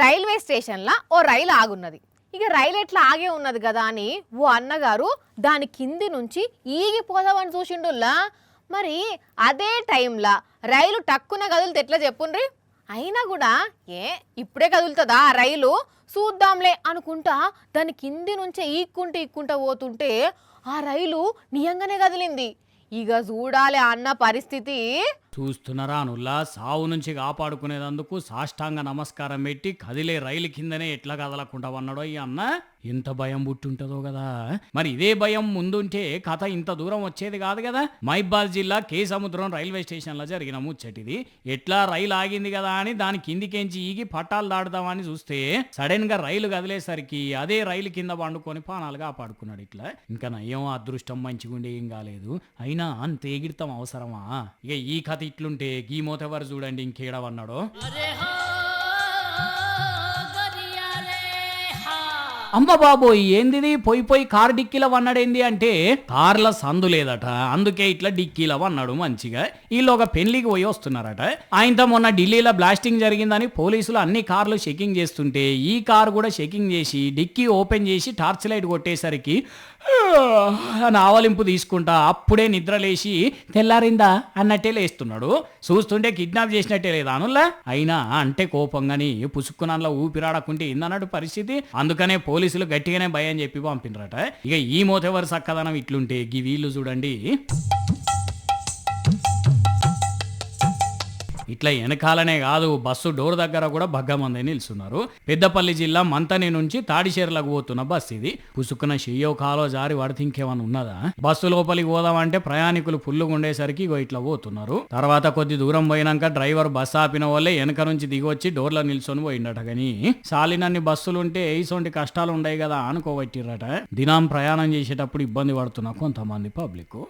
Railway స్టేషన్లో ఓ రైలు ఆగున్నది. ఇక రైలు ఎట్లా ఆగే ఉన్నది కదా అని ఓ అన్నగారు దాని కింది నుంచి ఈగిపోదామని చూసిండుల్లా. మరి అదే టైంలో రైలు టక్కున కదులుతే ఎట్లా చెప్పుండ్రి. అయినా కూడా ఇప్పుడే కదులుతుందా ఆ రైలు, చూద్దాంలే అనుకుంటా దాని కింది నుంచే ఈక్కుంటా పోతుంటే ఆ రైలు నియంగానే కదిలింది. ఇక చూడాలి అన్న పరిస్థితి. చూస్తున్నారా అనుల్లా, సావు నుంచి కాపాడుకునేందుకు సాష్టాంగ నమస్కారం పెట్టి కదిలే రైలు కిందనే ఎట్లా కదలకుండా ఉన్నాడో ఈ అన్న. ఎంత భయం పుట్టుంటుందో కదా. మరి ఇదే భయం ముందుంటే కథ ఇంత దూరం వచ్చేది కాదు కదా. మహిబాద్ జిల్లా కే సముద్రం రైల్వే స్టేషన్లో జరిగిన ముచ్చటిది. ఎట్లా రైలు ఆగింది కదా అని దాని కిందికెంచి ఈగి పట్టాలు దాడుదామని చూస్తే సడన్ గా రైలు కదిలేసరికి అదే రైలు కింద పండుకొని పానాలు కాపాడుకున్నాడు. ఇట్లా ఇంకా నయం, అదృష్టం మంచిగుండి ఏం కాలేదు. అయినా అంత ఎగిడతాం అవసరమా? ఇక ఈ కథ ఇట్లుంటే గీ మోతెవరు చూడండి ఇంకేడవన్నాడో. అమ్మ బాబోయ్, ఏందిది పోయి కారు డిక్కీలో వన్నాడేంది అంటే కార్ల సందు లేదట, అందుకే ఇట్లా డిక్కీలో వన్నాడు మంచిగా. వీళ్ళు ఒక పెళ్లికి పోయి వస్తున్నారట. ఆయనతో మొన్న ఢిల్లీలో బ్లాస్టింగ్ జరిగిందని పోలీసులు అన్ని కార్లు చెకింగ్ చేస్తుంటే ఈ కారు కూడా చెకింగ్ చేసి డిక్కీ ఓపెన్ చేసి టార్చ్ లైట్ కొట్టేసరికి ఆవలింపు తీసుకుంటా అప్పుడే నిద్ర లేచి తెల్లారిందా అన్నట్టే లేస్తున్నాడు. చూస్తుంటే కిడ్నాప్ చేసినట్టే లేదా అనుల్లా. అయినా అంటే కోపంగాని పుసుక్కునంలో ఊపిరాడకుంటే ఇందన్నట్టు పరిస్థితి. అందుకనే పోలీసులు గట్టిగానే భయం చెప్పి పంపినరట. ఇక ఈ మోతెవరు సక్కదనం ఇట్లుంటే గీ వీళ్ళు చూడండి. ఇట్లా వెనకాలనే కాదు, బస్సు డోర్ దగ్గర కూడా బగ్గమంది నిల్చున్నారు. పెద్దపల్లి జిల్లా మంతని నుంచి తాడిచేర్లకు పోతున్న బస్సు ఇది. పుసుకున్న చెయ్యో కాలో జారి పడితే ఇంకేమన్నా ఉన్నదా? బస్సు లోపలికి పోదామంటే ప్రయాణికులు ఫుల్లుగా ఉండేసరికి ఇట్లా పోతున్నారు. తర్వాత కొద్ది దూరం పోయినాక డ్రైవర్ బస్సు ఆపిన వాళ్ళే వెనక నుంచి దిగొచ్చి డోర్లో నిల్చొని పోయిండట. గాని సాలినన్ని బస్సులుంటే ఇసొంటి కష్టాలు ఉండయి కదా అనుకోబట్టిరట. దినం ప్రయాణం చేసేటప్పుడు ఇబ్బంది పడుతున్న కొంతమంది పబ్లిక్.